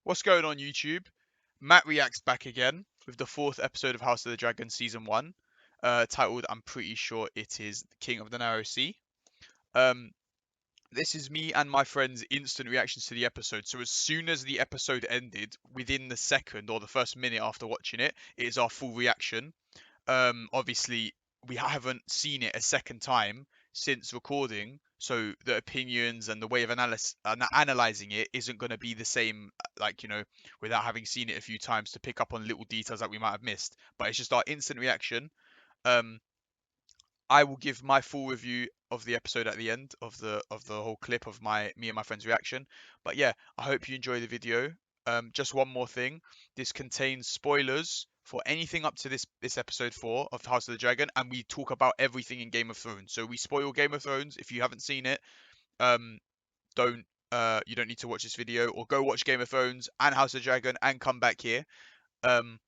What's going on, YouTube? Matt reacts back again with the fourth episode of House of the Dragon Season 1, titled, I'm pretty sure it is King of the Narrow Sea. Um, this is me and my friends' instant reactions to the episode. So as soon as the episode ended, within the second or the first minute after watching it, it is our full reaction. Obviously, we haven't seen it a second time since recording, so the opinions and the way of analyzing it isn't going to be the same, without having seen it a few times to pick up on little details that we might have missed. But it's just our instant reaction. Um, I will give my full review of the episode at the end of the whole clip of me and my friend's reaction. But yeah, I hope you enjoy the video. Just one more thing. This contains spoilers for anything up to this episode 4 of House of the Dragon, and we talk about everything in Game of Thrones. So we spoil Game of Thrones. If you haven't seen it, um, don't you don't need to watch this video, or go watch Game of Thrones and House of the Dragon and come back here. Um,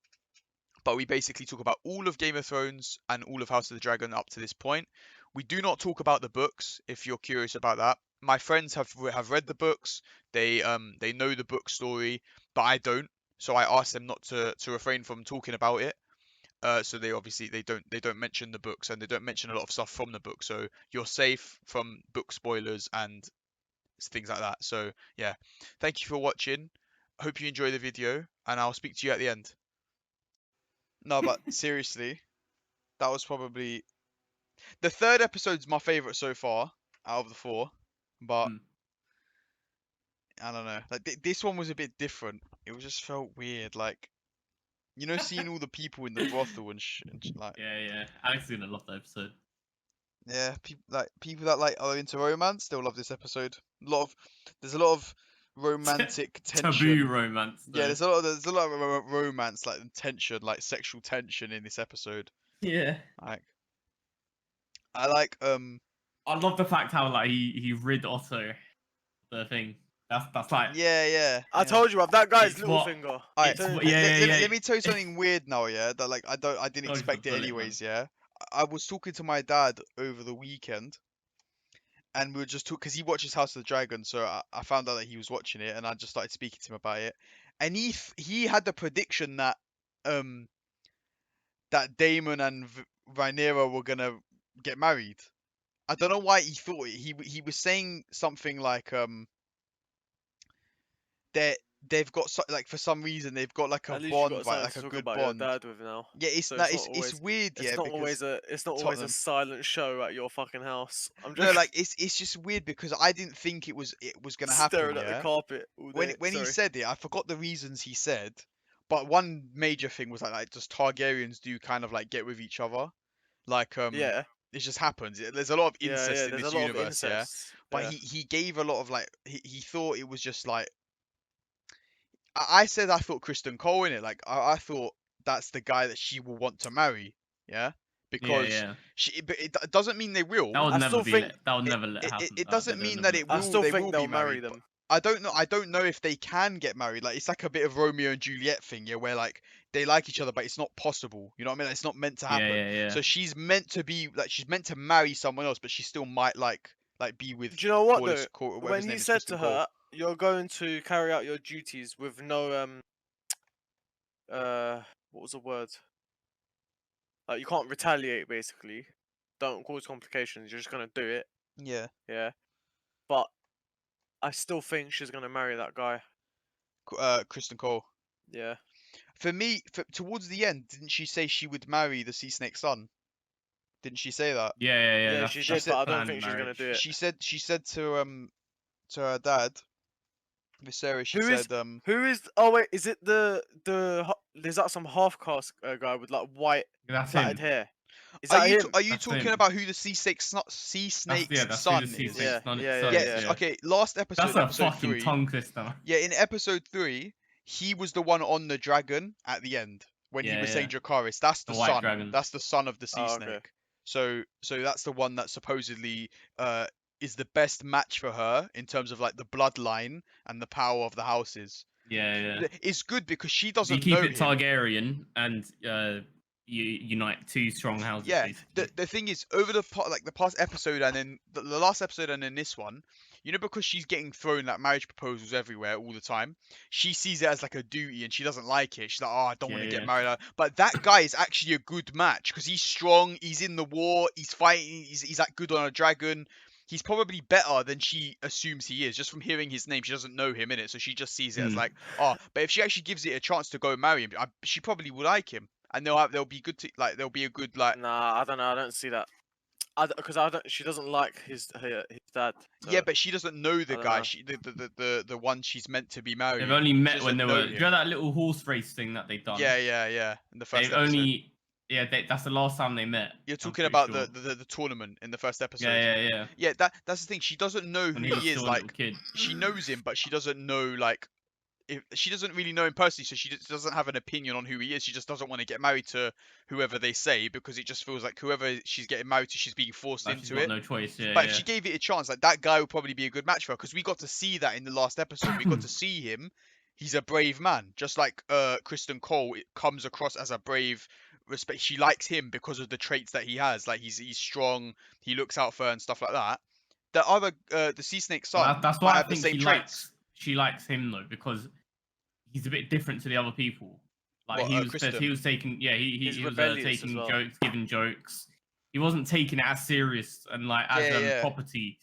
but we basically talk about all of Game of Thrones and all of House of the Dragon up to this point. We do not talk about the books, if you're curious about that. My friends have read the books. They know the book story, but I don't. So I asked them not to refrain from talking about it. So they don't mention the books, and they don't mention a lot of stuff from the book. So you're safe from book spoilers and things like that. So yeah, thank you for watching. Hope you enjoy the video, and I'll speak to you at the end. No, but seriously, that was probably the third episode's my favorite so far out of the 4, but I don't know. Like this one was a bit different. It was just felt weird, like seeing all the people in the brothel like Yeah. Alex is gonna love the episode. yeah, people that like are into romance, they'll love this episode. There's a lot of romantic tension. Taboo romance. Though. Yeah, there's a lot of romance, like tension, like sexual tension in this episode. Yeah. Like I like I love the fact how like he rid Otto the thing. That's like yeah. I told you, that guy's It's little what- finger. it's Don't- what- yeah. Let me tell you something weird now, yeah. That like I didn't Go for expect it it, man. anyways, yeah. I was talking to my dad over the weekend, and we were just talking because he watches House of the Dragon, so I found out that he was watching it, and I just started speaking to him about it, and he had the prediction that that Daemon and Rhaenyra were gonna get married. I don't know why he thought it. He was saying something like they've got like for some reason they've got like a At least bond, you got right? something Like to a talk good about bond. your dad with now. Yeah, it's So not, it's it's not weird, It's yeah. not Because always a Tottenham. silent show at your fucking house. I'm No, just like it's just weird because I didn't think it was gonna happen. staring at Yeah. the carpet all day. When he Sorry. said it, I forgot the reasons he said, but one major thing was like just Targaryens do kind of like get with each other, like Yeah. it just happens. There's a lot of Yeah, incest in there's this a lot universe, of yeah. incest. But Yeah. he gave a lot of like he thought it was just like I said I thought Kristen Cole in it. Like I thought that's the guy that she will want to marry, yeah, because yeah. but it doesn't mean they will. That would I never still be. think- That would never happen. It doesn't mean that it I will. still They think will they'll be marry married. them. I don't know. I don't know if they can get married. Like it's like a bit of Romeo and Juliet thing, yeah, where like they like each other, but it's not possible. You know what I mean? Like, it's not meant to happen. Yeah. So she's meant to be like she's meant to marry someone else, but she still might like be with. Do you know what Corlys, though? whatever his When name he is, said Kristen to Cole. her, "You're going to carry out your duties with no what was the word? Like you can't retaliate, basically. Don't cause complications. You're just gonna do it." Yeah. Yeah. But I still think she's gonna marry that guy. Kristen Cole. Yeah. For me, towards the end, didn't she say she would marry the Sea Snake's son? Didn't she say that? Yeah. She she did, said but I don't planned think she's gonna marriage. do it. She said to her dad, Viserys. She Who is- said Who is? Oh wait, is it the? There's that some half caste guy with like white That's plaited him. hair. Is that him? Are you That's talking him. about who the Sea Snake's That's son who the is? Sea Snake's Yeah. son is, Yeah. Okay. Last episode. That's a episode fucking 3. tongue twister. Yeah, in episode 3, he was the one on the dragon at the end when he was saying Dracarys. That's the white son. dragon. That's the son of the Sea Oh, okay. Snake. So that's the one that supposedly is the best match for her in terms of like the bloodline and the power of the houses. Yeah. It's good because she You doesn't keep know it him. Targaryen and you unite two strong houses. Yeah, basically. the thing is, over the past episode and then the last episode and then this one, because she's getting thrown like marriage proposals everywhere all the time, she sees it as like a duty and she doesn't like it. She's like, oh, I don't want to Yeah, get yeah. married. But that guy is actually a good match because he's strong, he's in the war, he's fighting, he's like good on a dragon. He's probably better than she assumes he is. Just from hearing his name, she doesn't know him in it, so she just sees it as Hmm. like, oh. But if she actually gives it a chance to go marry him, she probably will like him, and they'll be good to like there'll be a good like. Nah, I don't know. I don't see that. Because I don't. She doesn't like his dad. Yeah, So, but she doesn't know the don't guy. know. She the one she's meant to be They've marrying. only She met when doesn't they know were. Do you know him. that little horse race thing that they've done? Yeah. In the first They've episode. only. Yeah, that's the last time they met. You're I'm talking pretty about sure. the tournament in the first episode. Yeah. Yeah, that's the thing. She doesn't know When who he was he is. still a little Like kid. she knows him, but she doesn't know like if she doesn't really know him personally, so she just doesn't have an opinion on who he is. She just doesn't want to get married to whoever they say because it just feels like whoever she's getting married to, she's being forced Like she's into got it. no choice. Yeah, But yeah. if she gave it a chance, like that guy would probably be a good match for her because we got to see that in the last episode. We got to see him. He's a brave man, just like Kristen Cole. It comes across as a brave. Respect. She likes him because of the traits that he has. Like he's strong. He looks out for her and stuff like that. The other the Sea Snake son That's might why I have the think same traits. she likes him though, because he's a bit different to the other people. Like What, he was Kristen? taking, yeah, He's he was rebellious as taking well. jokes, giving jokes. He wasn't taking it as serious and like as Yeah. property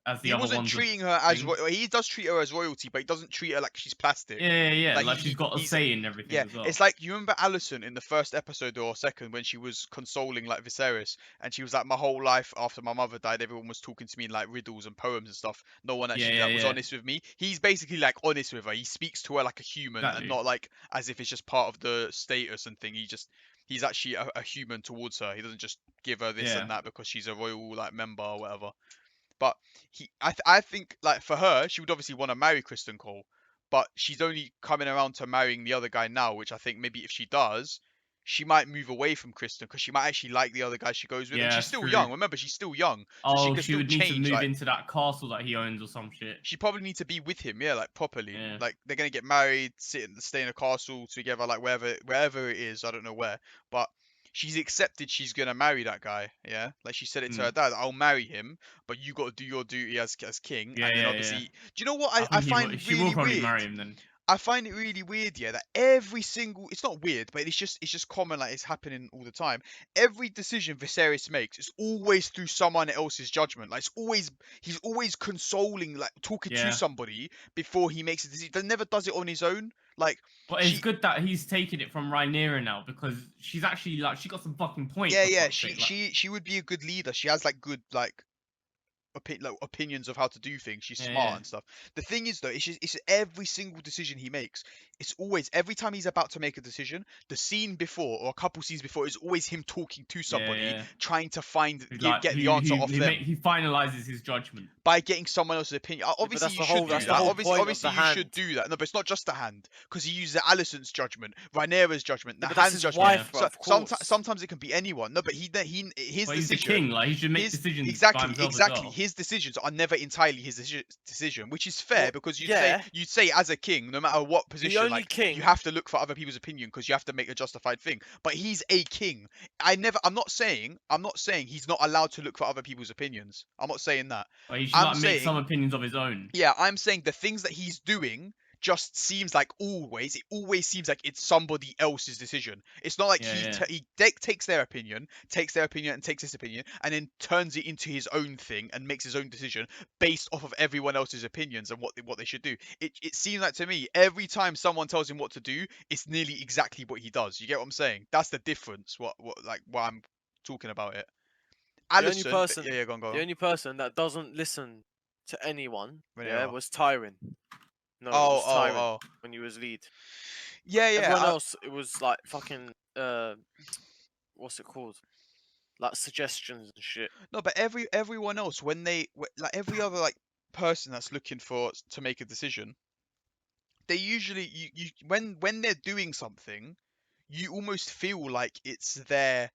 as the He other wasn't ones. treating her as things. he does treat her as royalty, but he doesn't treat her like she's plastic. Yeah. Like, Like she's got a he's say in everything yeah. as well. It's like you remember Alison in the first episode or second when she was consoling like Viserys, and she was like, my whole life after my mother died, everyone was talking to me in like riddles and poems and stuff. No one actually like, was Yeah. honest with me. He's basically like honest with her. He speaks to her like a human and Exactly. not like as if it's just part of the status and thing. He's actually a human towards her. He doesn't just give her this Yeah. and that because she's a royal like member or whatever. But I think like for her, she would obviously want to marry Kristen Cole, but she's only coming around to marrying the other guy now, which I think maybe if she does, she might move away from Kristen because she might actually like the other guy she goes with, and Yeah, she's still true. young. Remember, she's still young, so she Oh, can she still would need to change. move Like into that castle that he owns or some shit. she probably need to be with him, yeah, like properly. Yeah. Like they're gonna get married, stay in a castle together, like wherever it is. I don't know where, but she's accepted she's gonna marry that guy. Yeah, like she said it to her dad, I'll marry him, but you got to do your duty as king. Yeah, And then yeah. obviously, do you know what I I think find she will really probably weird? marry him then. I find it really weird, yeah, that every single it's not weird, but it's just common, like it's happening all the time. Every decision Viserys makes is always through someone else's judgment. Like he's always consoling, like talking Yeah. to somebody before he makes a decision. He never does it on his own. Like But it's good that he's taking it from Rhaenyra now because she's actually like she got some fucking points. yeah, she would be a good leader. She has like good like opinions of how to do things. She's smart and stuff. The thing is though, it's every single decision he makes. It's always every time he's about to make a decision, the scene before or a couple scenes before is always him talking to somebody, trying to get the answer off them. He finalizes his judgment By getting someone else's opinion. Obviously, that's you the should whole- do that's that. the whole Obviously, point of the you should hand. do that. No, but it's not just the hand, because he uses Alison's judgment, Rhaenyra's judgment, the Yeah, but that's hand's his judgment. wife, bro, of course. Sometimes it can be anyone. No, but his But he's the decision. king, like he should make decisions by Exactly. himself as well. His decisions are never entirely his decision, which is fair Well, because yeah. you'd say as a king, no matter what position, only like king- you have to look for other people's opinion because you have to make a justified thing. But he's a king. I'm not saying he's not allowed to look for other people's opinions. I'm not saying that. But he should I'm like make some saying- opinions of his own. Yeah, I'm saying the things that he's doing just seems like it always seems like it's somebody else's decision. It's not like he takes their opinion and takes his opinion and then turns it into his own thing and makes his own decision based off of everyone else's opinions and what they should do. It seems like to me every time someone tells him what to do, it's nearly exactly what he does. You get what I'm saying? That's the difference. What I'm talking about it. Alison, only person, go on. the only person that doesn't listen to anyone, Rhaenyra. was Tywin. No, it was Tywin Oh. when he was lead. Yeah. Everyone else, it was like fucking what's it called? Like suggestions and shit. No, but everyone else when like every other like person that's looking to make a decision, they usually you when they're doing something, you almost feel like it's their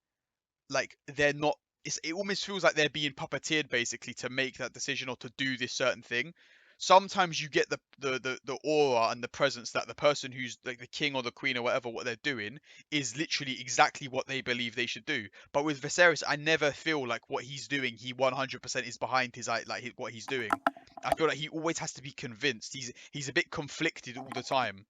like they're not. It almost feels like they're being puppeteered basically to make that decision or to do this certain thing. Sometimes you get the aura and the presence that the person who's like the king or the queen or whatever what they're doing is literally exactly what they believe they should do. But with Viserys, I never feel like what he's doing, he 100% is behind his what he's doing. I feel like he always has to be convinced. He's a bit conflicted all the time.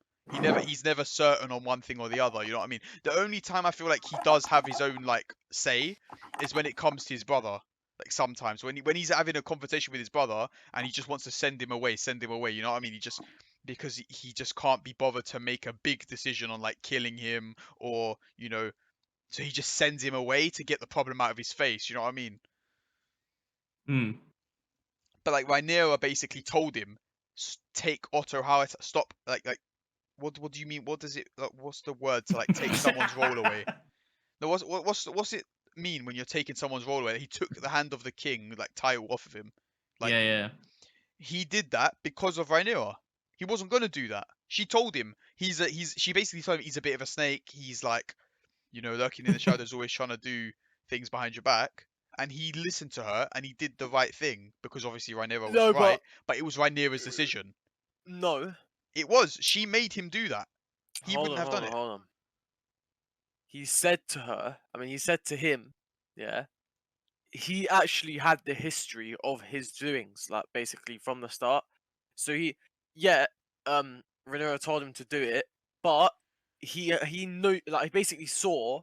He's never certain on one thing or the other. You know what I mean? The only time I feel like he does have his own like say is when it comes to his brother. Like sometimes when he's having a conversation with his brother and he just wants to send him away. You know what I mean? Because he just can't be bothered to make a big decision on like killing him or so he just sends him away to get the problem out of his face. You know what I mean? Hmm. But like Rhaenyra basically told him, take Otto Hightower, stop. Like what do you mean? What does it? Like, what's the word to like take someone's role away? No, what's it mean when you're taking someone's role away? He took the hand of the king like title off of him. Like yeah. he did that because of Rhaenyra. He wasn't gonna do that. She told him she basically told him he's a bit of a snake. He's like, lurking in the shadows, always trying to do things behind your back. And he listened to her and he did the right thing because obviously Rhaenyra was No, right, but it was Rhaenyra's decision. No. It was. She made him do that. He Hold wouldn't on, have done it. Hold on. He said to her, he said to him, yeah, he actually had the history of his doings, like basically from the start. So Rhaenyra told him to do it, but he knew, like he basically saw,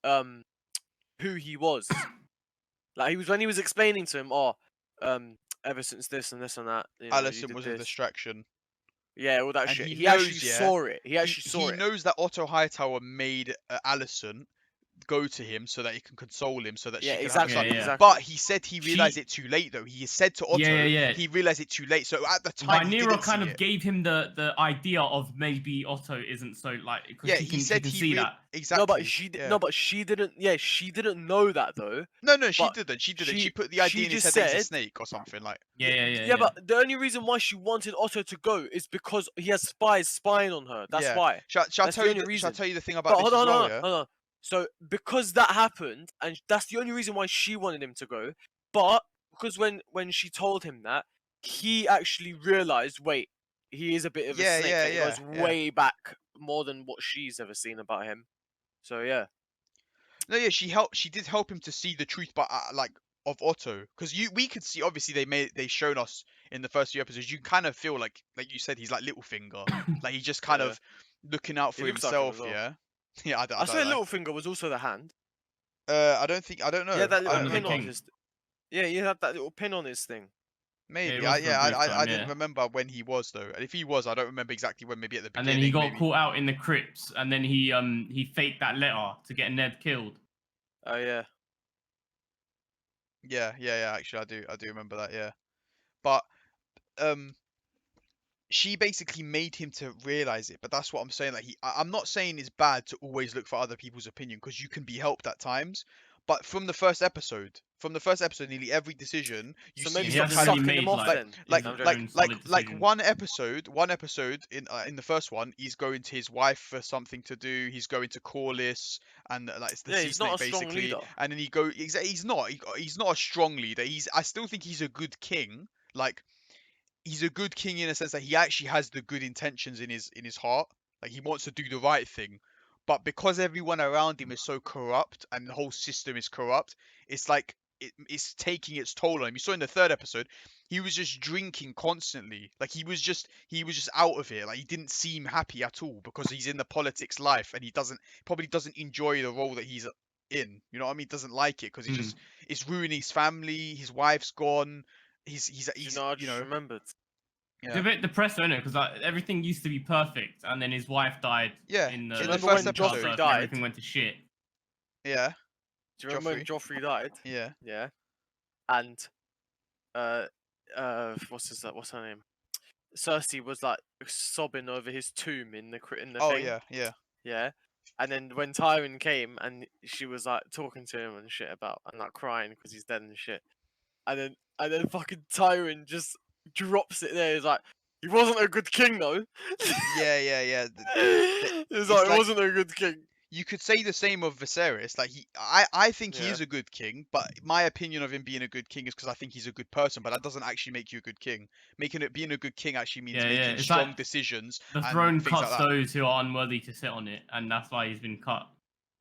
who he was. Like when he was explaining to him, ever since this and this and that, you Alicent did was a this. distraction. Yeah, all that And shit. he He actually knows, yeah, saw it. He actually saw he it. knows that Otto Hightower made Alicent go to him so that he can console him, so that Yeah, she can exactly. have a son. Yeah. Exactly. But he said he She- realized it too late, though. He said to Otto, Yeah. he realized it too late. So at the time, he Rhaenyra didn't kind see of it. gave him the idea of maybe Otto isn't so like because Yeah, she he can said see that. exactly. No, but she yeah. no, but she didn't. Yeah, she didn't know that though. No, she but didn't. She she- put the idea she in his just head that he's a said- snake or something like. Yeah. But the only reason why she wanted Otto to go is because he has spies spying on her. That's Yeah. why. Shall I That's the tell you? only Shall I reason. tell you the thing But about this hold as on, well? hold Yeah. on, hold on. So because that happened, and that's the only reason why she wanted him to go. But because when she told him that, he actually realized, wait, he is a bit of a Yeah, snake. That he goes yeah. way back more than what she's ever seen about him. So yeah. No, yeah, she did help him to see the truth, but like of Otto, because we could see obviously they shown us in the first few episodes. You kind of feel like you said he's like Littlefinger, like he's just kind Yeah. of looking out He for looks like him himself. as well. Yeah, yeah. I I don't swear know. Littlefinger was also the hand. I don't know. Yeah, that I little don't pin know. on King. his. Yeah, he had that little pin on his thing. Maybe. it was for a brief I time, didn't yeah. remember when he was though, and if he was, I don't remember exactly when. Maybe at the And beginning. then he got maybe. caught out in the crypts, and then he faked that letter to get Ned killed. Oh yeah. Yeah. Actually, I do remember that. Yeah, but she basically made him to realize it, but that's what I'm saying. Like I'm not saying it's bad to always look for other people's opinion because you can be helped at times. But from the first episode, nearly every decision you So see maybe He stop stop hasn't really sucking happening. him made off like then. Like, his I'm own solid decision. one episode in the first one, he's going to his wife for something to do. He's going to Corlys, and like it's the Yeah, sea he's snake not a strong basically. leader. And then he's not a strong leader. I still think he's a good king. Like he's a good king in a sense that he actually has the good intentions in his heart. Like he wants to do the right thing. But because everyone around him is so corrupt and the whole system is corrupt, it's like it's taking its toll on him. You saw in the third episode, he was just drinking constantly. Like he was just out of it. Like he didn't seem happy at all because he's in the politics life and he probably doesn't enjoy the role that he's in. You know what I mean? Doesn't like it because it's ruining his family. His wife's gone. He's I just remembered. It's yeah. a bit depressing, isn't it? Because like, everything used to be perfect, and then his wife died. Yeah, In the in the Remember first when episode. Joffrey and died? everything went to shit. Yeah, Do you remember when Joffrey died? yeah. Yeah. And what's her name? Cersei was like sobbing over his tomb in the Oh thing. yeah. Yeah. And then when Tywin came and she was like talking to him and shit about and like crying because he's dead and shit. And then fucking Tywin just drops it there. He's like, he wasn't a good king though. Yeah. It's like, he wasn't a good king. You could say the same of Viserys. Like I think he Yeah. is a good king, but my opinion of him being a good king is because I think he's a good person. But that doesn't actually make you a good king. Being a good king actually means Yeah, making it's strong like decisions. The and throne things cuts like that. those who are unworthy to sit on it, and that's why he's been cut.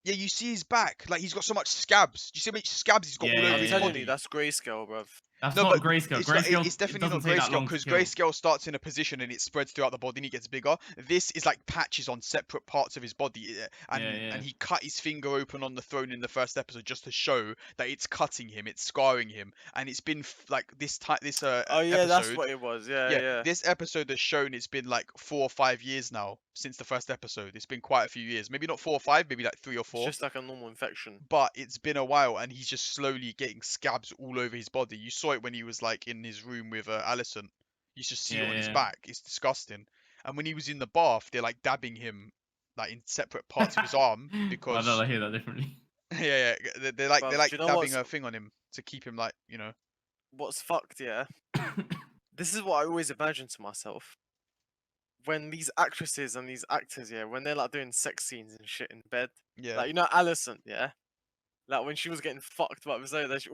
Yeah, you see his back. Like he's got so much scabs. Do you see how much scabs he's got Yeah, all over I'm his telling body? you, that's grayscale, bruv. That's No, not but grayscale. Grayscale it's definitely doesn't not take that grayscale long to because kill. grayscale starts in a position and it spreads throughout the body and it gets bigger. This is like patches on separate parts of his body, and Yeah. he cut his finger open on the throne in the first episode just to show that it's cutting him, it's scarring him, and it's been like this Oh yeah, that's episode. what it was. Yeah, Yeah, yeah. this episode has shown it's been like 4 or 5 years now since the first episode. It's been quite a few years, maybe not 4 or 5, maybe like 3 or It's 4. just like a normal infection. But it's been a while and he's just slowly getting scabs all over his body. You saw it when he was like in his room with Alison. You just see it on his Yeah. back. It's disgusting. And when he was in the bath, they're like dabbing him like in separate parts of his arm I because don't hear that differently. yeah, they're like Bruv, they're do like you know dabbing what's- a thing on him to keep him like, What's fucked? Yeah. This is what I always imagine to myself. When these actresses and these actors, yeah, when they're like doing sex scenes and shit in bed, yeah. like Alison, yeah, like when she was getting fucked by Zoe, that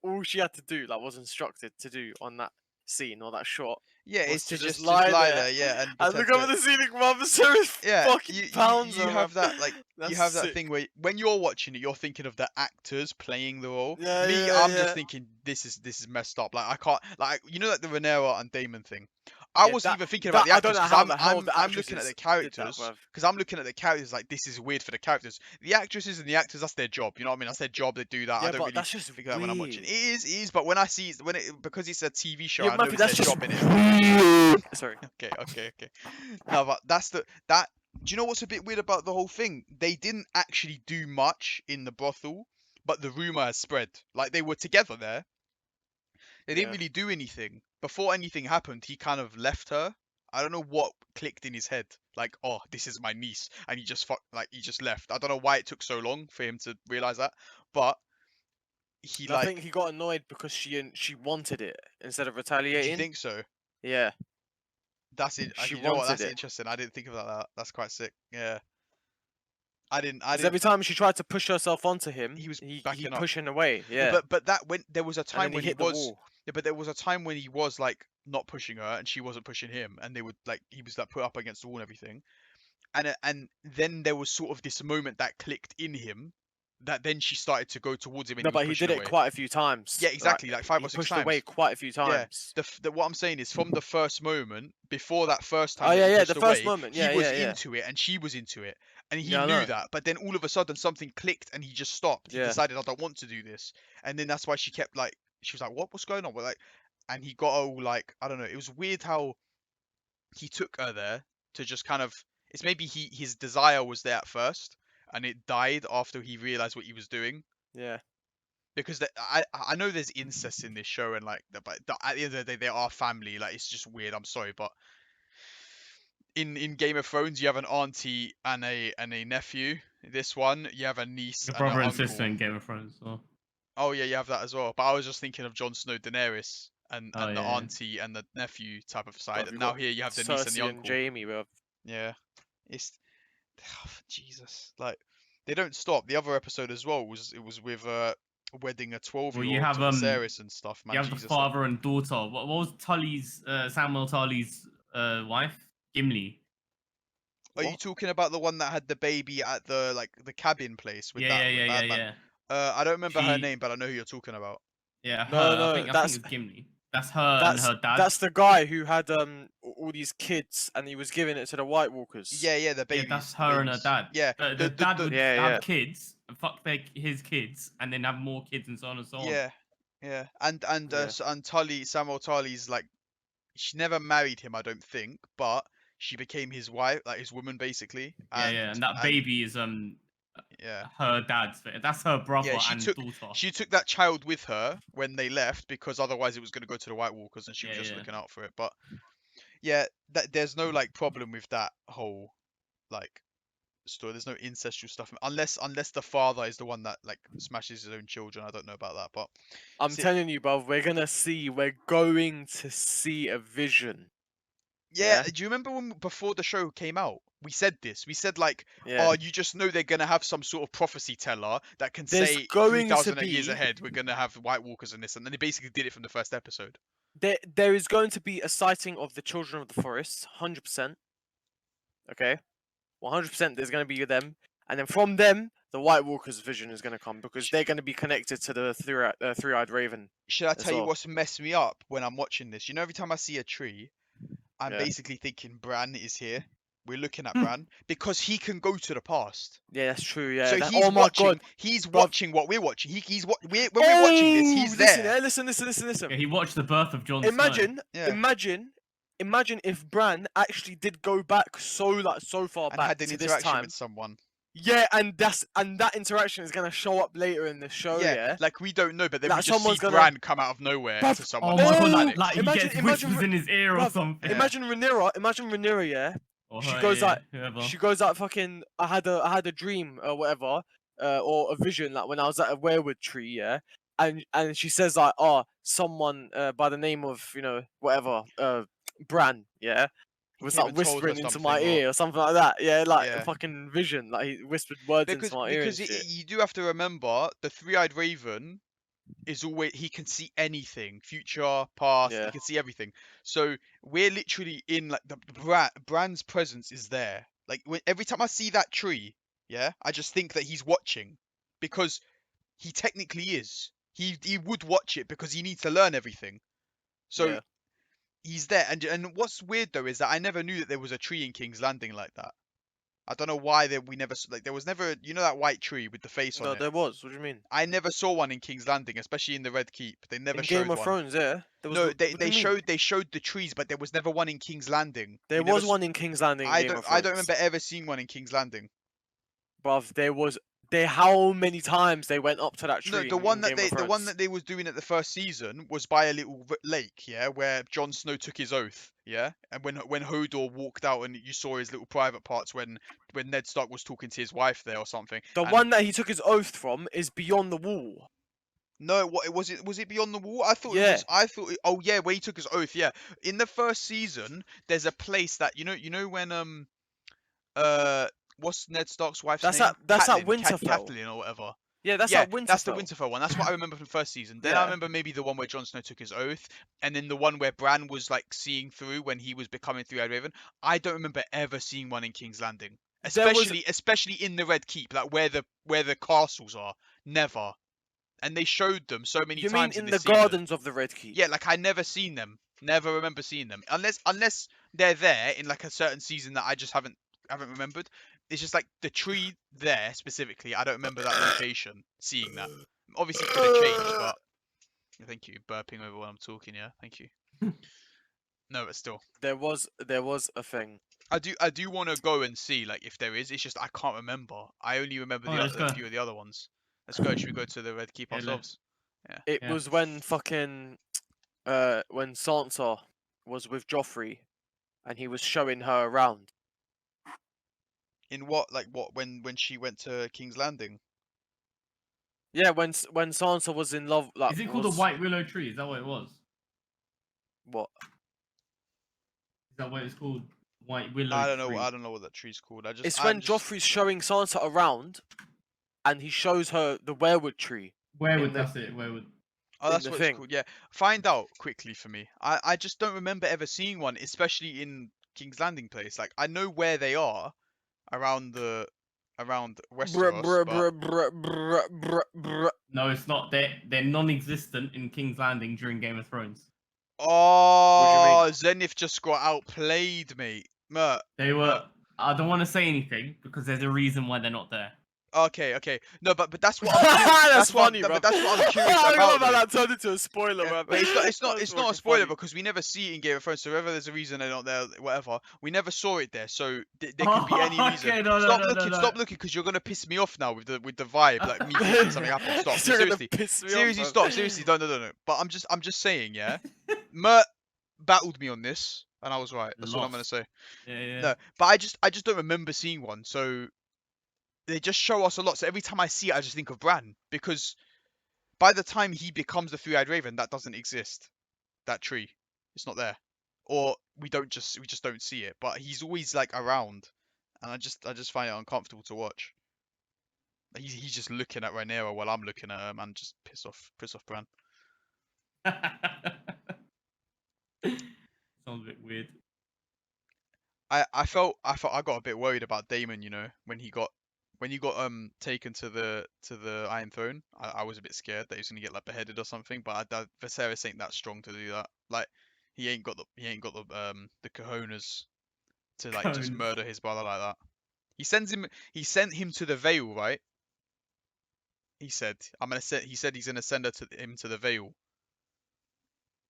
all she had to do, like, was instructed to do on that scene or that shot. Yeah, was it's to to just just lie lie there there, yeah, and And look pretend over to- the ceiling, mother, so it's Yeah, fucking you pounds. you have that like That's you have that sick. thing where when you're watching it, you're thinking of the actors playing the role. Yeah, Me, yeah, I'm yeah. just thinking this is messed up. Like I can't like like the Rhaenyra and Damon thing. I Yeah, wasn't that- even thinking about the I don't actors know because how the hell the I'm looking at actresses the did that, characters bruv. because I'm looking at the characters like this is weird for the characters. The actresses and the actors, that's their job. You know what I mean? That's their job. They do that. I Yeah, don't but really that's just think of that when I'm watching. weird. It is. But when I see because it's a TV show, Yeah, I know Matthew, it's that's their just job in it. weird. Sorry. Okay. No, but that's that. Do you know what's a bit weird about the whole thing? They didn't actually do much in the brothel, but the rumor has spread. Like they were together there. They didn't Yeah. really do anything. Before anything happened, he kind of left her. I don't know what clicked in his head. Like, oh, this is my niece, and he just he just left. I don't know why it took so long for him to realize that, but he I think he got annoyed because she wanted it instead of Do you retaliating. think so? Yeah. That's it. She You know what? wanted That's it. interesting. I didn't think of that. That's quite sick. Yeah. I didn't. Because every time she tried to push herself onto him, He was he backing up. pushing away. Yeah. But that when there was a and time then he when hit he the was. wall. Yeah, but there was a time when he was like not pushing her and she wasn't pushing him, and they would like he was like put up against the wall and everything, and then there was sort of this moment that clicked in him, that then she started to go towards him and No, he was but he pushing did away. it quite a few times. Yeah, exactly, like 5 he or 6 pushed times. away quite a few times. What I'm saying is from the first moment, before that first time Oh that yeah, he yeah, pushed the first away, moment. he Yeah, was yeah, yeah. into it and she was into it, and he Yeah, I knew know. that. But then all of a sudden something clicked and he just stopped. He Yeah. decided I don't want to do this, and then that's why she kept like she was like, what's going on? But like, and he got all like I don't know. It was weird how he took her there to just kind of. It's maybe his desire was there at first, and it died after he realized what he was doing. Yeah. Because I know there's incest in this show and like but at the end of the day they are family, like it's just weird. I'm sorry, but in Game of Thrones you have an auntie and a nephew. This one you have a niece The and brother an and sister uncle. in Game of Thrones. So. Oh yeah, you have that as well. But I was just thinking of Jon Snow, Daenerys, and Oh, the yeah. auntie and the nephew type of side. Bruv, And you now got here you have the niece and the Cersei uncle. Jamie, bro. Yeah, it's Jesus. Like they don't stop. The other episode as well was with wedding a 12-year-old you have, to Viserys and stuff. Man, You have Jesus, the father and daughter. What was Tully's, Samuel Tully's wife? Gimli. Are you What? talking about the one that had the baby at the cabin place with that with Yeah. Badman? I don't remember her She- name, but I know who you're talking about. Yeah, her. No, I think that's- it's Gimli. That's her and her dad. That's the guy who had all these kids and he was giving it to the White Walkers. Yeah, the Yeah, babies. that's the her and her babies. dad. Yeah, The dad would Yeah, have yeah. kids, and fuck his kids, and then have more kids and so on and so on. yeah, and Yeah. Tully, Samuel Tully's like, she never married him, I don't think, but she became his wife, like his woman basically. And that baby is Yeah. her dad's. That's her brother she and took- daughter. She took that child with her when they left because otherwise it was going to go to the White Walkers and she was Yeah, just yeah. looking out for it. But yeah, there's no like problem with that whole like story. There's no incestual stuff unless the father is the one that like smashes his own children. I don't know about that, but I'm See- telling you, bruv, we're going to see a vision. yeah. Yeah. Do you remember when before the show came out? We said this. We said like, Yeah. oh, you just know they're gonna have some sort of prophecy teller that can There's say going to 3,000 years be- ahead we're gonna have White Walkers and this, and then they basically did it from the first episode. There is going to be a sighting of the Children of the Forest, 100%. Okay? 100% there's going to be them. And then from them, the White Walker's vision is going to come because they're going to be connected to the three-eyed raven. Should I as tell you well. what's messed me up when I'm watching this? You know, every time I see a tree, I'm Yeah. basically thinking Bran is here. We're looking at Hmm. Bran because he can go to the past. Yeah, that's true. Yeah. So that- he's oh my watching. god. He's bruv. watching what we're watching. He's what when we're watching this, he's Listen, there. listen. Yeah, he watched the birth of Jon Snow. Imagine if Bran actually did go back so far And back had an to this interaction time. with someone. Yeah, and that interaction is gonna show up later in the show. Yeah. Like we don't know, but then Like, we just see someone's gonna- Bran come out of nowhere Bruv, to someone. Oh my god, Panic. like he Imagine- gets imagine whispers in his ear or bruv, something. Yeah. Imagine Rhaenyra, yeah. Or she her goes ear, like- whoever. She goes like fucking. I had a dream or whatever, or a vision like when I was at a weirwood tree, yeah. And she says like, oh, someone by the name of whatever, Bran, yeah, He was came like and told her whispering into something my or- ear or something like that. Yeah, like Yeah. a fucking vision, like he whispered words Because into my ear and shit. you do have to remember the three-eyed raven is always he can see anything, future, past. Yeah. He can see everything. So we're literally in like the Bran's presence is there. Like every time I see that tree, yeah, I just think that he's watching because he technically is. He would watch it because he needs to learn everything. So Yeah. he's there. And what's weird though is that I never knew that there was a tree in King's Landing like that. I don't know why we never like there was never that white tree with the face on No, it. there was. What do you mean? I never saw one in King's Landing, especially in the Red Keep. They never In showed Game of one. Thrones, yeah. There was No, what they do you mean? showed the trees, but there was never one in King's Landing. There We never was s- one in King's Landing. In I Game don't of I don't Thrones. remember ever seeing one in King's Landing. Bruv, there was. How many times they went up to that tree? No, the in one that Game of the one Thrones? that they was doing at the first season was by a little lake, yeah, where Jon Snow took his oath, yeah, and when Hodor walked out and you saw his little private parts when Ned Stark was talking to his wife there or something. The and- one that he took his oath from is Beyond the Wall. No, what was it? Was it Beyond the Wall? I thought it Yeah. was. I thought. Oh yeah, where he took his oath. Yeah, in the first season, there's a place that you know when what's Ned Stark's wife's That's name? that's at Catelyn, Winterfell. Catelyn or whatever. Yeah, that's yeah, at Winterfell. that's the Winterfell one. That's what I remember from the first season. Then I Yeah. remember maybe the one where Jon Snow took his oath, and then the one where Bran was like seeing through when he was becoming Three-Eyed Raven. I don't remember ever seeing one in King's Landing, There was- especially in the Red Keep, like where the castles are. Never. And they showed them so many You mean times in this the season. gardens of the Red Keep? Yeah, like I never seen them. Never remember seeing them. Unless they're there in like a certain season that I just haven't remembered. It's just like the tree there specifically. I don't remember that location. Seeing that. Obviously it could have changed, but thank you. Burping over while I'm talking. Yeah, thank you. No, but still, There was a thing. I do want to go and see like if there is. It's just I can't remember. I only remember Oh, let's a go. few of the other ones. Let's go. Should we go to the Red Keep Yeah, let's. ourselves? It Yeah. was when fucking when Sansa was with Joffrey, and he was showing her around. In what when she went to King's Landing? Yeah, when Sansa was in love. Like, Is it called a was- white willow tree? Is that what it was? What? Is that what it's called? White willow I don't know. tree. I don't know what that tree's called. It's I'm when just- Joffrey's showing Sansa around, and he shows her the weirwood tree. Where in would the- that's it? Where would? Oh, in that's the what thing. it's called. Yeah, find out quickly for me. I just don't remember ever seeing one, especially in King's Landing place. Like I know where they are around Westeros. but- No, it's not. They're non-existent in King's Landing during Game of Thrones. Oh, Zenith just got outplayed, mate. Mert. They were. I don't want to say anything because there's a reason why they're not there. Okay. No, but that's what. I'm curious- That's what- funny, no, bro. but that's what I'm curious I about. forgot though. that turned into a spoiler, Yeah, bro. but it's not That's a fucking spoiler funny. because we never see it in Game of Thrones. So whether there's a reason they're not there, whatever, we never saw it there. So there could be any reason. Okay, no, Stop looking, because you're gonna piss me off now with the vibe. Like me thinking something happened. Stop. You're gonna Seriously, piss me off, seriously, bro. stop. Seriously, no. But I'm just saying, yeah. Mert battled me on this, and I was right. That's what I'm gonna Lost. say. Yeah. No, but I just don't remember seeing one. So they just show us a lot. So every time I see it, I just think of Bran because by the time he becomes the Three-Eyed Raven, that doesn't exist. That tree, it's not there, or we just don't see it. But he's always like around, and I just find it uncomfortable to watch. He's just looking at Rhaenyra while I'm looking at him, and just piss off Bran. Sounds a bit weird. I felt I got a bit worried about Daemon, when he got when you got taken to the Iron Throne, I was a bit scared that he was gonna get like beheaded or something. But Viserys ain't that strong to do that. Like he ain't got the cojones to like just Cones. murder his brother like that. He sent him to the Vale, right? He said he said he's gonna send him to the Vale.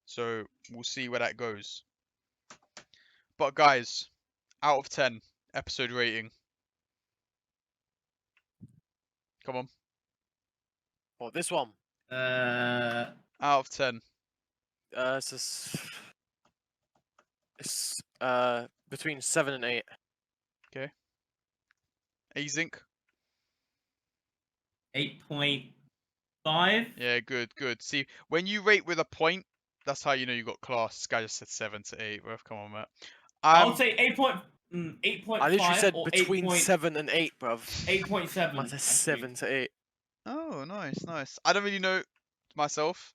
So we'll see where that goes. But guys, out of 10 episode rating. Come on. Well, this one. Uh, Out of 10. It's between 7 and 8. Azink? 8.5. Yeah, good. See, when you rate with a point, that's how you know you got class. This guy just said 7 to 8, bro. Come on, Matt. I would say 8.5. I literally said or between 7 and 8, bruv. 8.7. I said 7 to 8. Oh, nice. I don't really know myself.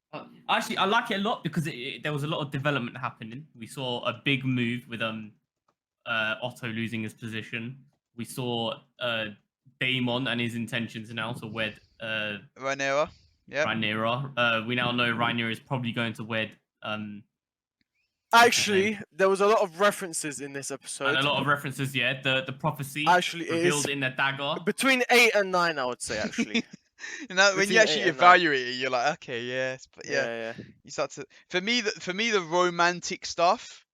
Actually, I like it a lot because there was a lot of development happening. We saw a big move with Otto losing his position. We saw Daemon and his intentions now to wed Rhaenyra. Yeah. Rhaenyra. We now know Rhaenyra is probably going to wed Actually, there was a lot of references in this episode. and a lot of references. Yeah, the prophecy Actually, it revealed is in the dagger. between 8 and 9, I would say, actually. You know, when you Between 8 actually and 9. evaluate it, you're like, okay, yes, but yeah, Yeah. you start to. For me, the romantic stuff,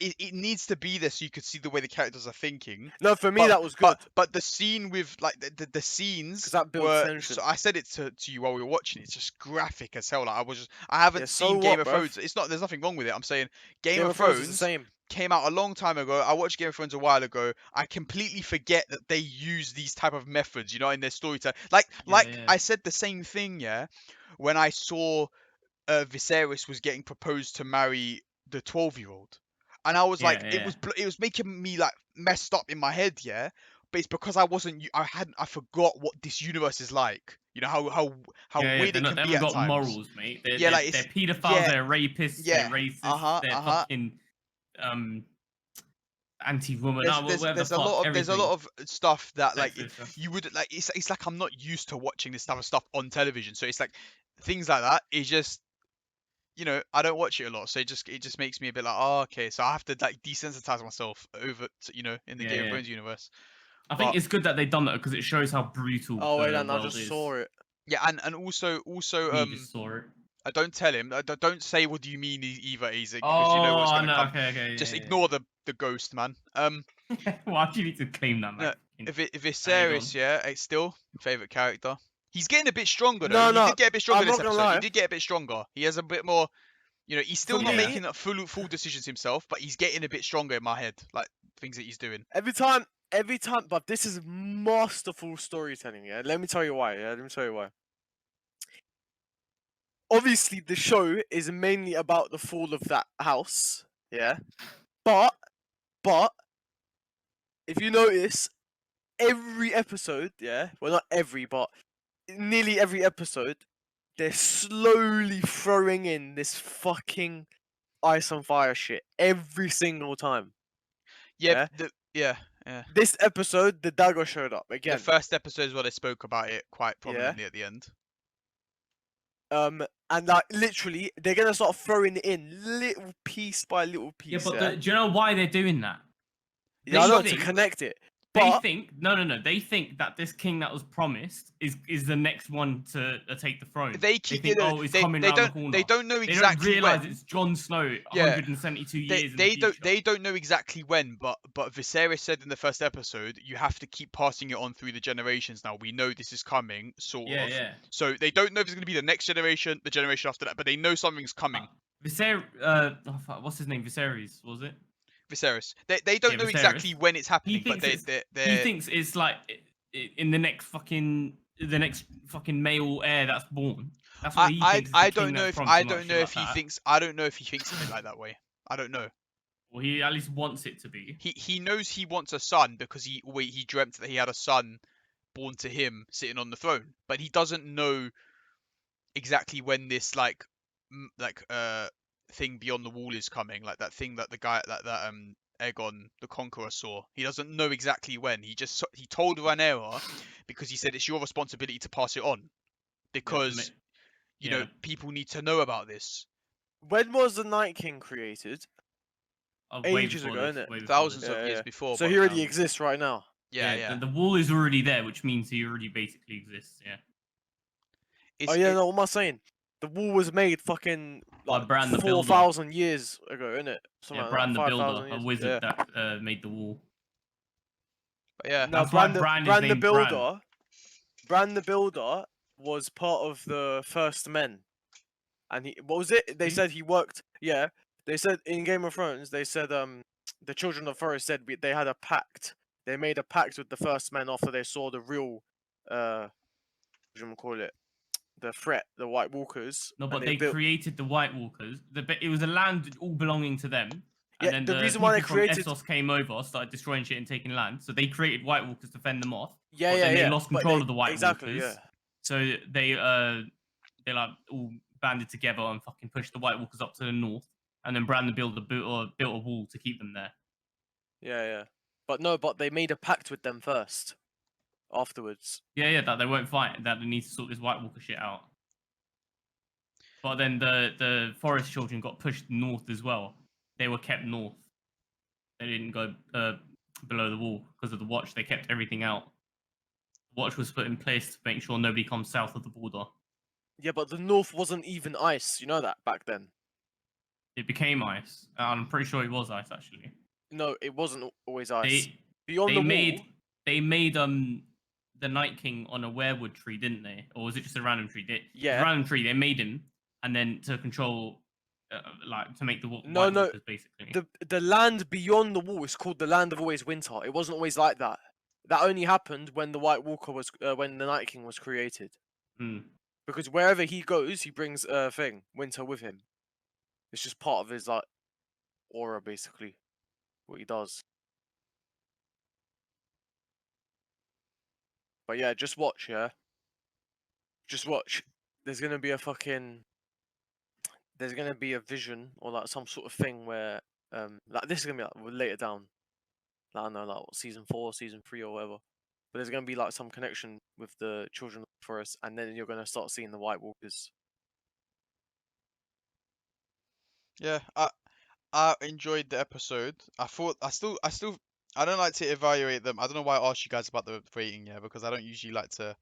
it needs to be there so you could see the way the characters are thinking. No, for me, But- that was good. But the scene with like the scenes 'Cause that builds were. tension. So I said it to you while we were watching. It's just graphic as hell. Like I haven't Yeah, seen so Game what, of bruv? Thrones. It's not. There's nothing wrong with it. I'm saying Game of is the Thrones same. came out a long time ago. I watched Game of Thrones a while ago. I completely forget that they use these type of methods, you know, in their storytelling. Like Yeah. I said the same thing, yeah, when I saw Viserys was getting proposed to marry the 12-year-old, and I was like, Yeah. it was making me like messed up in my head, yeah. But it's because I forgot what this universe is like. You know how weird it can they be haven't at got times. morals, mate. They're, Yeah, they're, like, they're it's- pedophiles, yeah, they're rapists, yeah, they're racists, they're uh-huh. fucking anti-woman. There's a lot of stuff that like you would like. It's like I'm not used to watching this type of stuff on television, so it's like things like that. It's just, you know, I don't watch it a lot, so it just makes me a bit like, oh, okay, so I have to like desensitize myself over to, you know, in the Yeah, Game of yeah. Thrones universe. I think but- it's good that they've done that because it shows how brutal Oh, wait, the and I world just is. saw it. Yeah, and also You just saw it. I don't tell him. Don't say what do you mean either, Isaac, Oh, because you know what's gonna no, come. okay. Just yeah, ignore the ghost, man. Why do you need to claim that, man? If Viserys, yeah, it's still favorite character. He's getting a bit stronger though. No, He no, did get a bit stronger I'm this not gonna episode. He lie. did get a bit stronger. He has a bit more, you know, he's still For not me- making full decisions himself, but he's getting a bit stronger in my head, like things that he's doing. Every time, but this is masterful storytelling, yeah? Let me tell you why, Obviously, the show is mainly about the fall of that house, yeah? But, if you notice, every episode, yeah? Well, not every, but nearly every episode, they're slowly throwing in this fucking ice on fire shit every single time. Yeah, Yeah? yeah. This episode, the dagger showed up again. The first episode is where they spoke about it quite prominently at the end. And like literally, they're gonna start throwing it in little piece by little piece. Yeah, but do you know why they're doing that? yeah, I they know to think- connect it. They But think no. They think that this king that was promised is the next one to take the throne. They keep think, you know, oh, it's they, coming they round the don't corner. they don't know They exactly don't realize when. it's Jon Snow, Yeah. 172 years in the future. They don't know exactly when, but Viserys said in the first episode, you have to keep passing it on through the generations. Now we know this is coming, sort of. Yeah. So they don't know if it's going to be the next generation, the generation after that, but they know something's coming. Viserys, what's his name? Viserys, was it? Viserys. They don't Yeah, know Viserys. exactly when it's happening, but thinks they He thinks it's like in the next fucking male heir that's born. That's what he thinks. I don't know if I don't know if he thinks of it like that way. I don't know. Well, he at least wants it to be. He knows he wants a son because he dreamt that he had a son born to him sitting on the throne, but he doesn't know exactly when this thing beyond the wall is coming, like that thing that the guy that Aegon the Conqueror saw. He doesn't know exactly when. He told Rhaenyra because he said it's your responsibility to pass it on because you know people need to know about this. When was the Night King created? Way Ages before ago, this, innit? way before Thousands this. of years before. So he already exists right now. Yeah. The wall is already there, which means he already basically exists. Yeah. No, what am I saying? The wall was made fucking like Bran the Builder. 4,000 years ago, innit? Yeah, Bran the Builder, a wizard that made the wall. But yeah. No, That's Bran why Bran is the named Builder. Bran the Builder was part of the First Men, and what was it? They said he worked. Yeah, they said in Game of Thrones. They said the Children of the Forest said they had a pact. They made a pact with the First Men after they saw the real what do you call it? The threat, the White Walkers. No, but they created the White Walkers. It was a land all belonging to them. And then the reason why they created Essos came over, started destroying shit and taking land. So they created White Walkers to fend them off. They lost control of the White Walkers. Yeah. So they like all banded together and fucking pushed the White Walkers up to the north. And then Bran the Builder built a wall to keep them there. Yeah. But they made a pact with them first. Afterwards. Yeah, that they won't fight. That they need to sort this White Walker shit out. But then the Forest Children got pushed north as well. They were kept north. They didn't go below the wall because of the Watch. They kept everything out. The Watch was put in place to make sure nobody comes south of the border. Yeah, but the north wasn't even ice. You know that back then. It became ice. I'm pretty sure it was ice actually. No, it wasn't always ice. Beyond the wall. They made the Night King on a werewood tree, didn't they? Or was it just a random tree? Yeah. A random tree. They made him, and then to control, to make the White Walkers, basically. The land beyond the wall is called the Land of Always Winter. It wasn't always like that. That only happened when the White Walker was, when the Night King was created. Because wherever he goes, he brings winter with him. It's just part of his like aura, basically, what he does. But yeah, just watch, yeah? Just watch. There's gonna be a vision or like some sort of thing where like this is gonna be like later down. Like, I don't know, like season 4, season 3 or whatever. But there's gonna be like some connection with the Children of the Forest, and then you're gonna start seeing the White Walkers. Yeah, I enjoyed the episode. I don't like to evaluate them. I don't know why I asked you guys about the rating, because I don't usually like to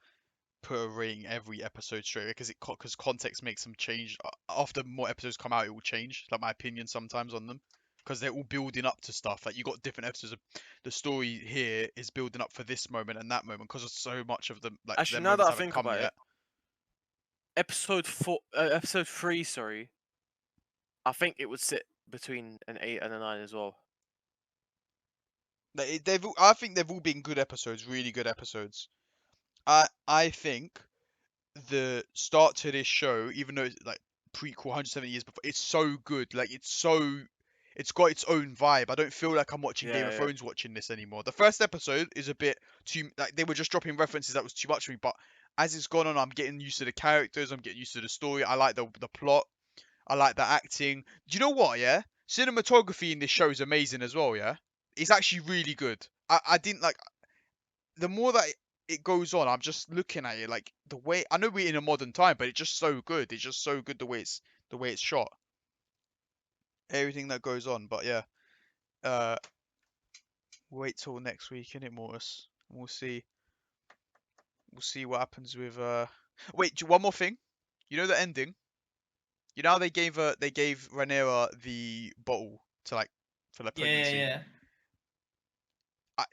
put a rating every episode straight away because context makes them change. After more episodes come out, it will change. Like my opinion sometimes on them because they're all building up to stuff. Like you got different episodes. The story here is building up for this moment and that moment because of so much of them. Like actually, now that I think about it, episode 3, sorry, I think it would sit between an 8 and a 9 as well. I think they've all been good episodes, really good episodes. I think the start to this show, even though it's like prequel 170 years before, it's so good. Like it's got its own vibe. I don't feel like I'm watching Game of Thrones watching this anymore. The first episode is a bit too, like they were just dropping references that was too much for me. But as it's gone on, I'm getting used to the characters. I'm getting used to the story. I like the plot. I like the acting. Do you know what? Yeah, cinematography in this show is amazing as well. Yeah, it's actually really good. I didn't like. The more that it goes on, I'm just looking at it like the way. I know we're in a modern time, but it's just so good. It's just so good the way it's shot. Everything that goes on, but yeah. Wait till next week, innit, Mortis? We'll see. We'll see what happens with. Wait, one more thing. You know the ending. You know how they gave Rhaenyra the bottle to like for the pregnancy. Yeah.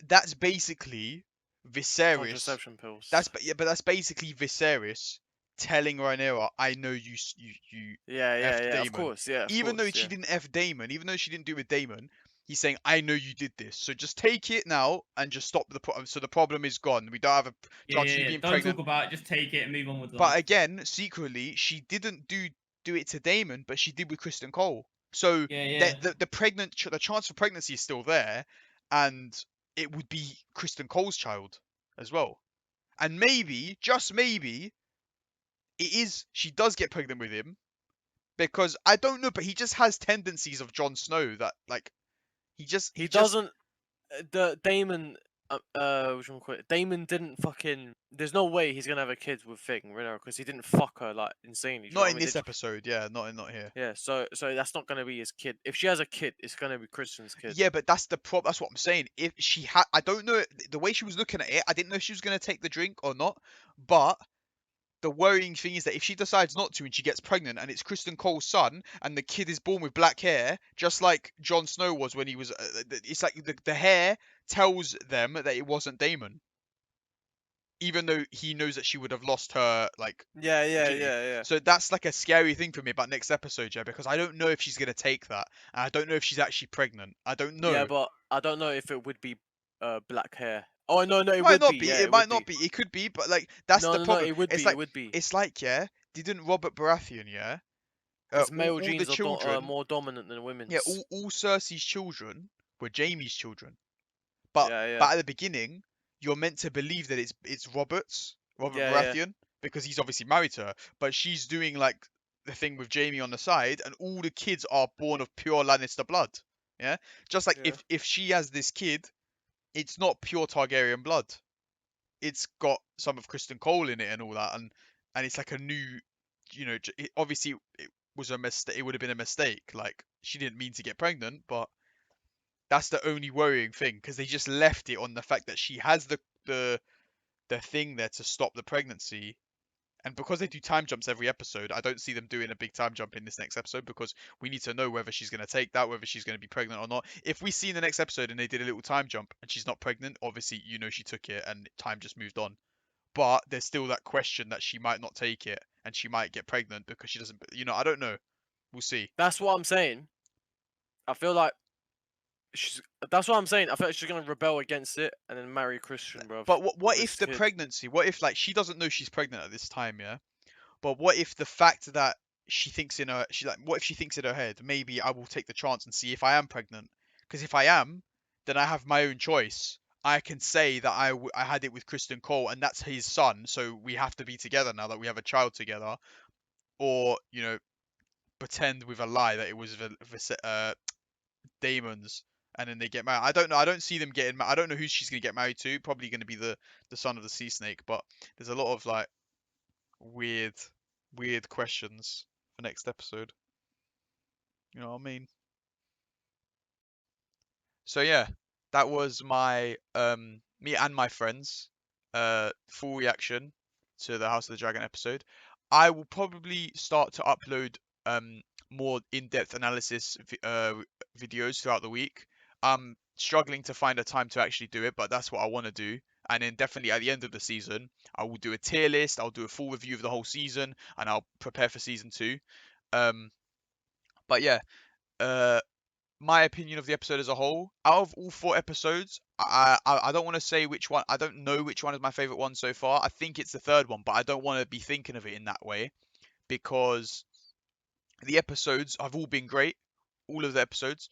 That's basically Viserys. Contraception pills. But that's basically Viserys telling Rhaenyra, "I know you." Yeah. Of course, yeah. Even though she didn't F Daemon, even though she didn't do it with Daemon, he's saying, "I know you did this. So just take it now and just stop the problem. So the problem is gone. We don't have a chance of you being pregnant." Don't talk about it. Just take it and move on with life. But again, secretly, she didn't do it to Daemon, but she did with Criston Cole. So the chance for pregnancy is still there, and it would be Criston Cole's child as well. And maybe, just maybe, she does get pregnant with him, because I don't know, but he just has tendencies of Jon Snow that like He just doesn't. The Damon. Which one call it? Damon didn't fucking. There's no way he's gonna have a kid with Thing, you know, because he didn't fuck her like insanely. Do you know not what I in mean? this episode. Yeah, not here. Yeah, so that's not gonna be his kid. If she has a kid, it's gonna be Christian's kid. Yeah, but that's the problem. That's what I'm saying. If she had, I don't know the way she was looking at it. I didn't know if she was gonna take the drink or not. But the worrying thing is that if she decides not to and she gets pregnant and it's Kristen Cole's son and the kid is born with black hair, just like Jon Snow was when he was, it's like the hair tells them that it wasn't Daemon, even though he knows that she would have lost her like Yeah, virginity. So that's like a scary thing for me about next episode, yeah, because I don't know if she's gonna take that, and I don't know if she's actually pregnant. I don't know. Yeah, but I don't know if it would be black hair. Oh no, it Might would not be. be. Yeah, It might not be. It could be, but like that's No, the no, problem. it would It's be. like It would be. it's like yeah, didn't Robert Baratheon Because male all the genes are children more dominant than women's. yeah all Cersei's children were Jaime's children, but yeah. at the beginning you're meant to believe that it's Robert Yeah. Baratheon because he's obviously married to her, but she's doing like the thing with Jaime on the side, and all the kids are born of pure Lannister blood. Yeah, just like Yeah. if she has this kid, it's not pure Targaryen blood. It's got some of Kristen Cole in it and all that, and it's like a new, you know, obviously it was a mistake. It would have been a mistake. Like she didn't mean to get pregnant, but that's the only worrying thing because they just left it on the fact that she has the thing there to stop the pregnancy. And because they do time jumps every episode, I don't see them doing a big time jump in this next episode because we need to know whether she's going to take that, whether she's going to be pregnant or not. If we see in the next episode and they did a little time jump and she's not pregnant, obviously you know she took it and time just moved on. But there's still that question that she might not take it and she might get pregnant because she doesn't, you know, I don't know. We'll see. That's what I'm saying. I feel like that's what I'm saying. I feel like she's gonna rebel against it and then marry Christian, bro. But what if the pregnancy, what if like she doesn't know she's pregnant at this time, yeah? But what if the fact that she thinks in her, what if she thinks in her head, maybe I will take the chance and see if I am pregnant? Because if I am, then I have my own choice. I can say that I had it with Kristen Cole and that's his son, so we have to be together now that we have a child together. Or, you know, pretend with a lie that it was Daemon's and then they get married. I don't know. I don't see them getting married. I don't know who she's going to get married to. Probably going to be the son of the sea snake, but there's a lot of like weird questions for next episode. You know what I mean? So yeah, that was my me and my friends full reaction to the House of the Dragon episode. I will probably start to upload more in-depth analysis videos throughout the week. I'm struggling to find a time to actually do it, but that's what I want to do. And then definitely at the end of the season, I will do a tier list. I'll do a full review of the whole season, and I'll prepare for season 2. But yeah, my opinion of the episode as a whole, out of all 4 episodes, I don't want to say which one. I don't know which one is my favorite one so far. I think it's the third one, but I don't want to be thinking of it in that way because the episodes have all been great. All of the episodes.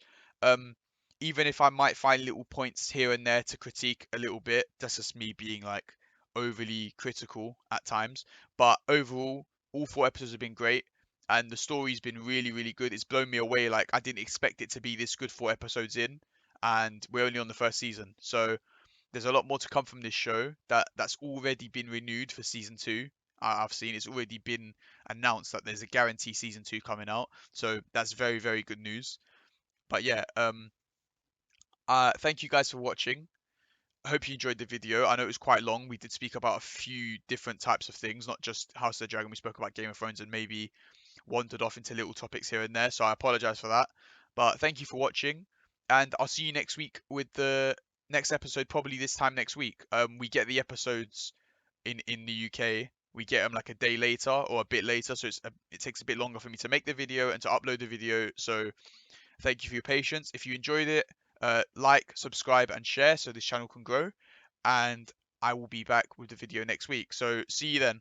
Even if I might find little points here and there to critique a little bit, that's just me being like overly critical at times. But overall, all 4 episodes have been great, and the story's been really, really good. It's blown me away. Like I didn't expect it to be this good 4 episodes in, and we're only on the first season, so there's a lot more to come from this show. That's already been renewed for season 2. I've seen it's already been announced that there's a guarantee season 2 coming out, so that's very, very good news. But yeah, thank you guys for watching. I hope you enjoyed the video. I know it was quite long. We did speak about a few different types of things, not just House of the Dragon. We spoke about Game of Thrones and maybe wandered off into little topics here and there. So I apologize for that. But thank you for watching. And I'll see you next week with the next episode, probably this time next week. We get the episodes in the UK. We get them like a day later or a bit later. So it takes a bit longer for me to make the video and to upload the video. So thank you for your patience. If you enjoyed it, like, subscribe, and share so this channel can grow. And I will be back with the video next week. So see you then.